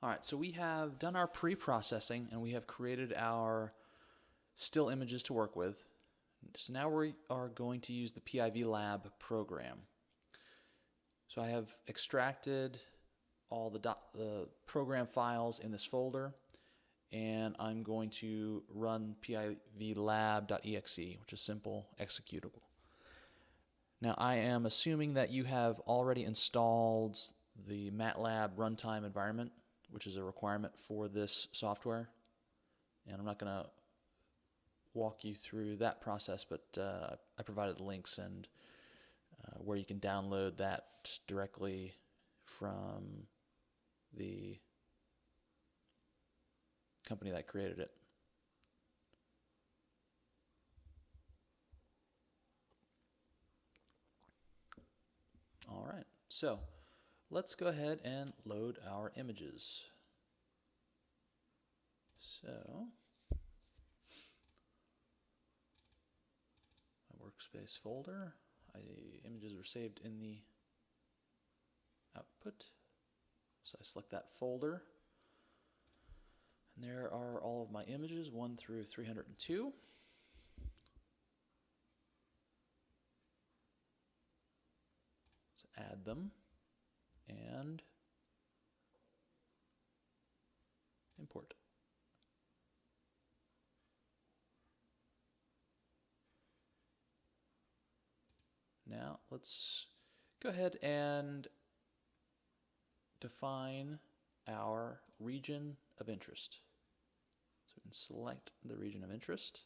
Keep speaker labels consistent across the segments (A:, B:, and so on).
A: All right, so we have done our pre-processing and we have created our still images to work with. So now we are going to use the PIVLab program. So I have extracted all the program files in this folder, and I'm going to run PIVLab.exe, which is simple executable. Now I am assuming that you have already installed the MATLAB runtime environment, which is a requirement for this software. And I'm not going to walk you through that process, but I provided links and where you can download that directly from the company that created it. All right, so let's go ahead and load our images. So my workspace folder, images were saved in the output. So I select that folder. And there are all of my images, 1 through 302. Let's add them and import. Now let's go ahead and define our region of interest. So we can select the region of interest,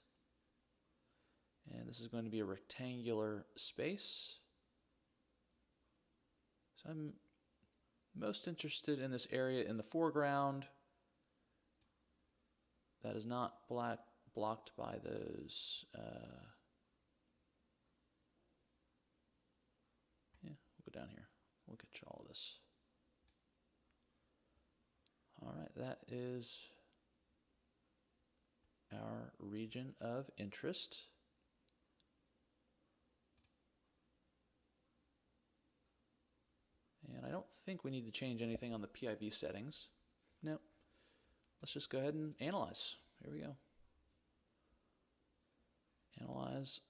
A: and this is going to be a rectangular space. So I'm most interested in this area in the foreground that is not blocked by those we'll go down here. We'll get you all of this. All right, that is our region of interest. And I don't think we need to change anything on the PIV settings. No. Let's just go ahead and analyze. Here we go. Analyze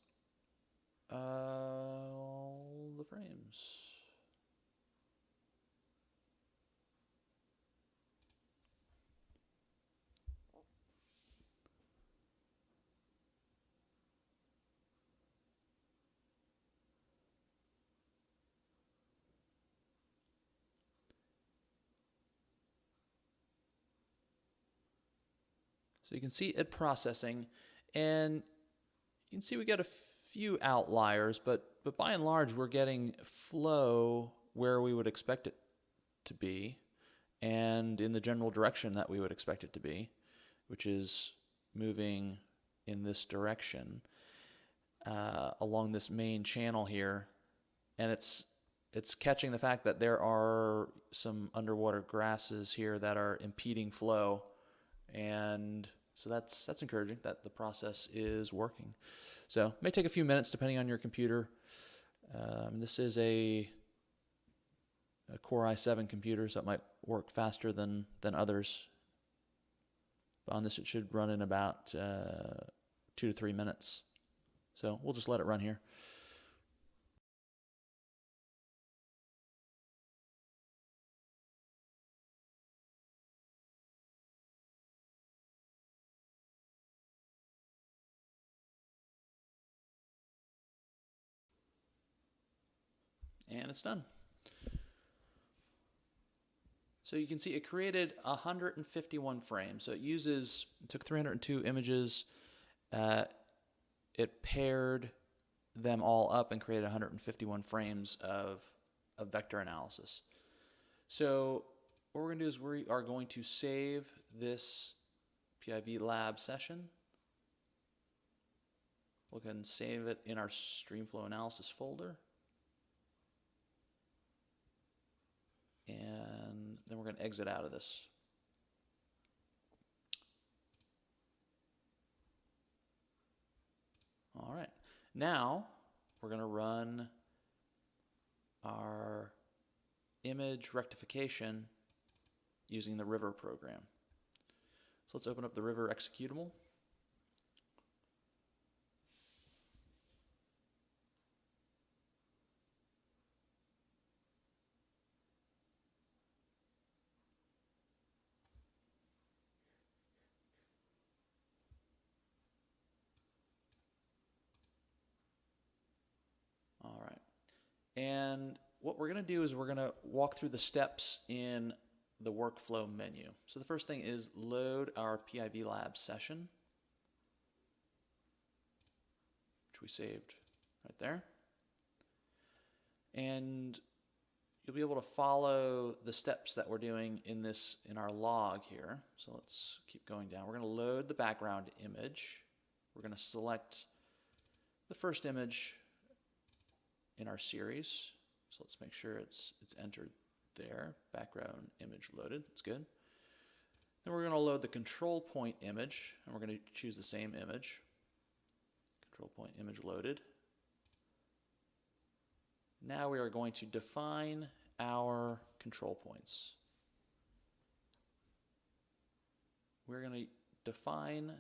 A: all the frames. So you can see it processing, and you can see we got a few outliers, but by and large we're getting flow where we would expect it to be and in the general direction that we would expect it to be, which is moving in this direction along this main channel here. And it's catching the fact that there are some underwater grasses here that are impeding flow, and so that's encouraging that the process is working. So it may take a few minutes depending on your computer. This is a Core i7 computer, so it might work faster than others. But on this it should run in about 2 to 3 minutes. So we'll just let it run here. And it's done. So you can see it created 151 frames. So it took 302 images, it paired them all up and created 151 frames of vector analysis. So what we're going to do is we are going to save this PIVLab session. We'll go ahead and save it in our Streamflow Analysis folder. And then we're going to exit out of this. All right. Now we're going to run our image rectification using the River program. So let's open up the River executable. All right. And what we're going to do is we're going to walk through the steps in the workflow menu. So the first thing is load our PIVLab session, which we saved right there. And you'll be able to follow the steps that we're doing in our log here. So let's keep going down. We're going to load the background image. We're going to select the first image in our series. So let's make sure it's entered there. Background image loaded. That's good. Then we're going to load the control point image, and we're going to choose the same image. Control point image loaded. Now we are going to define our control points. We're going to define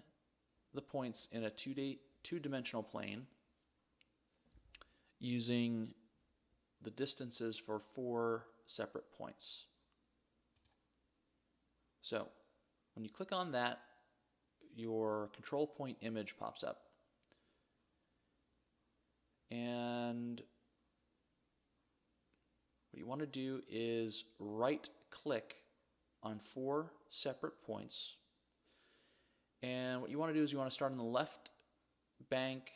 A: the points in a two-dimensional plane using the distances for 4 separate points. So when you click on that, your control point image pops up. And what you want to do is right-click on 4 separate points. And what you want to do is you want to start on the left bank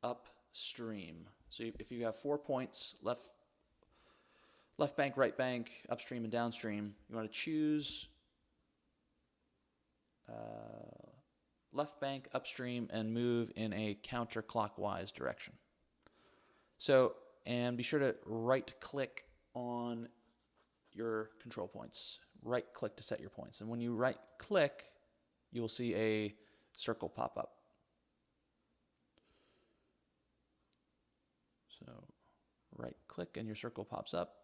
A: upstream. So if you have 4 points, left bank, right bank, upstream, and downstream, you want to choose left bank, upstream, and move in a counterclockwise direction. So, and be sure to right-click on your control points. Right-click to set your points. And when you right-click, you will see a circle pop up. So right-click and your circle pops up.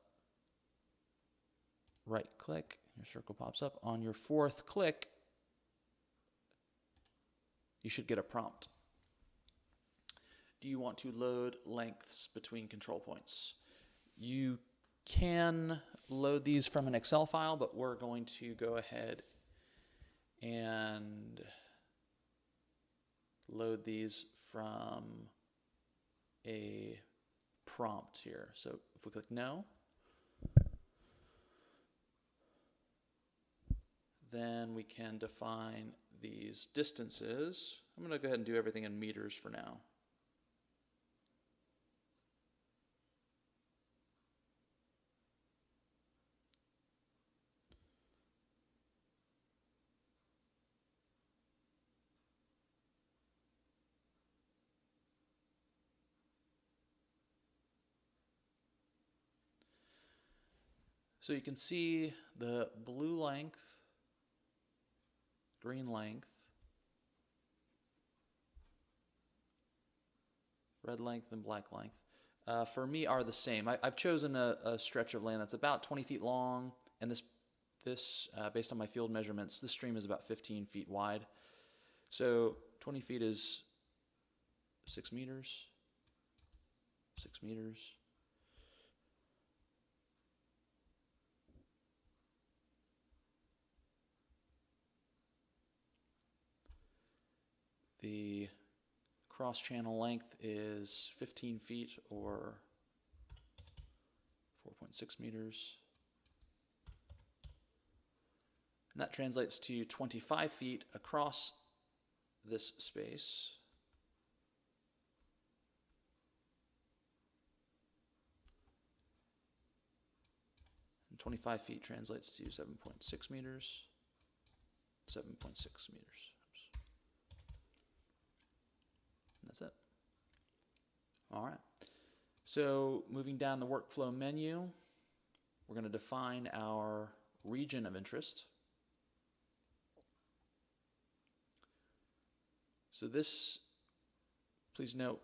A: Right-click, your circle pops up. On your 4th click, you should get a prompt. Do you want to load lengths between control points? You can load these from an Excel file, but we're going to go ahead and load these from a prompt here. So if we click no, then we can define these distances. I'm going to go ahead and do everything in meters for now. So you can see the blue length, green length, red length, and black length. For me are the same. I've chosen a stretch of land that's about 20 feet long, and this based on my field measurements, this stream is about 15 feet wide. So 20 feet is 6 meters. 6 meters. The cross-channel length is 15 feet or 4.6 meters. And that translates to 25 feet across this space. And 25 feet translates to 7.6 meters. 7.6 meters. That's it. All right. So moving down the workflow menu, we're going to define our region of interest. So this, please note,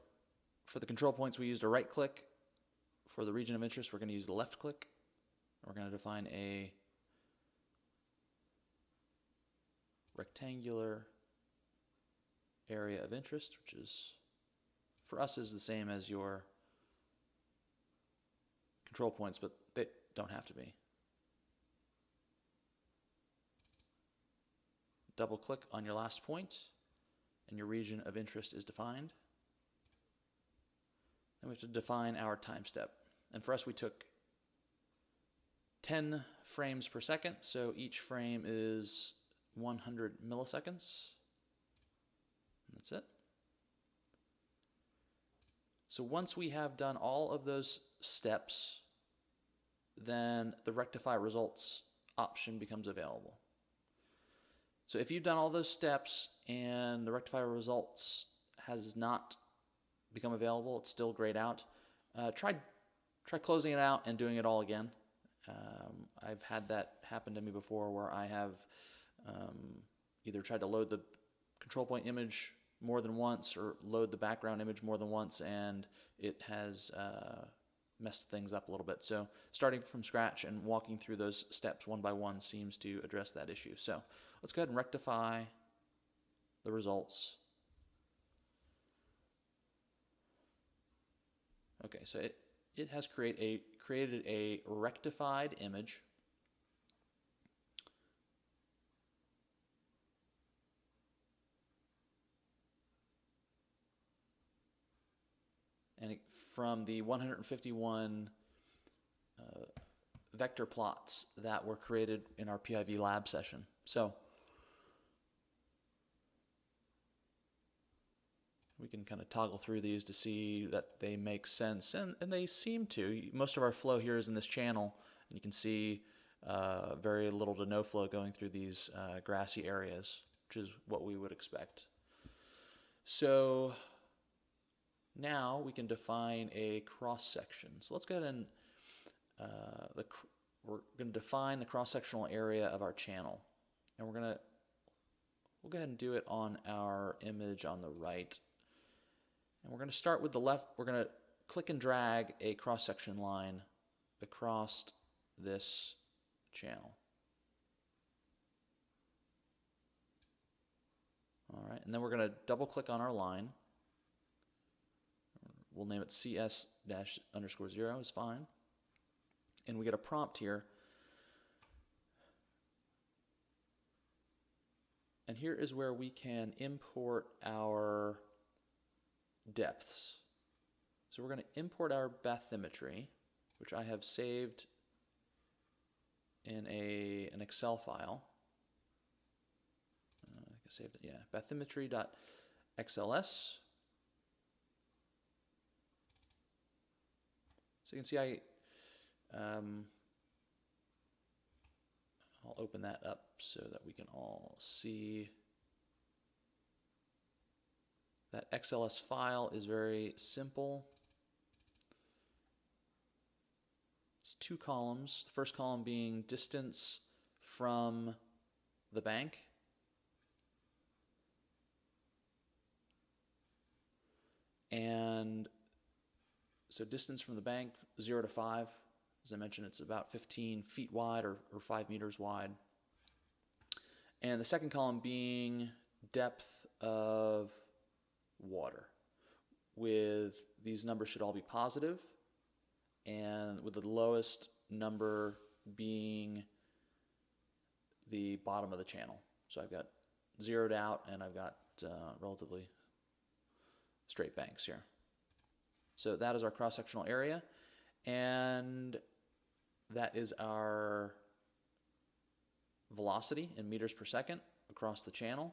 A: for the control points we used a right click. For the region of interest, we're going to use the left click. We're going to define a rectangular area of interest, which is, for us, is the same as your control points, but they don't have to be. Double click on your last point, and your region of interest is defined. Then we have to define our time step. And for us, we took 10 frames per second, so each frame is 100 milliseconds. And that's it. So once we have done all of those steps, then the rectify results option becomes available. So if you've done all those steps and the rectify results has not become available, it's still grayed out, try closing it out and doing it all again. I've had that happen to me before, where I have either tried to load the control point image more than once or load the background image more than once, and it has messed things up a little bit. So starting from scratch and walking through those steps one by one seems to address that issue. So let's go ahead and rectify the results. Okay, so it has created a rectified image. And from the 151 vector plots that were created in our PIVLab session. So we can kind of toggle through these to see that they make sense, and they seem to. Most of our flow here is in this channel, and you can see very little to no flow going through these grassy areas, which is what we would expect. So now we can define a cross-section. So let's go ahead and we're going to define the cross-sectional area of our channel, and we'll go ahead and do it on our image on the right. And we're going to start with the left. We're going to click and drag a cross-section line across this channel. All right, and then we're going to double-click on our line. We'll name it CS-_0 is fine. And we get a prompt here. And here is where we can import our depths. So we're going to import our bathymetry, which I have saved in an Excel file. I think I saved it, yeah, bathymetry.xls. So you can see I'll open that up so that we can all see. That XLS file is very simple. It's 2 columns. The first column being distance from the bank. And so distance from the bank, 0 to 5. As I mentioned, it's about 15 feet wide or 5 meters wide. And the second column being depth of water, with these numbers should all be positive, and with the lowest number being the bottom of the channel. So I've got zeroed out, and I've got relatively straight banks here. So that is our cross-sectional area, and that is our velocity in meters per second across the channel.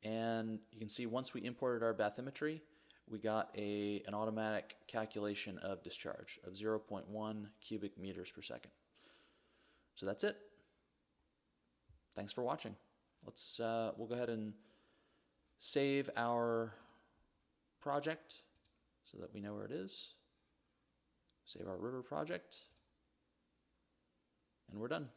A: And you can see once we imported our bathymetry, we got an automatic calculation of discharge of 0.1 cubic meters per second. So that's it. Thanks for watching. We'll go ahead and save our project so that we know where it is. Save our river project, and we're done.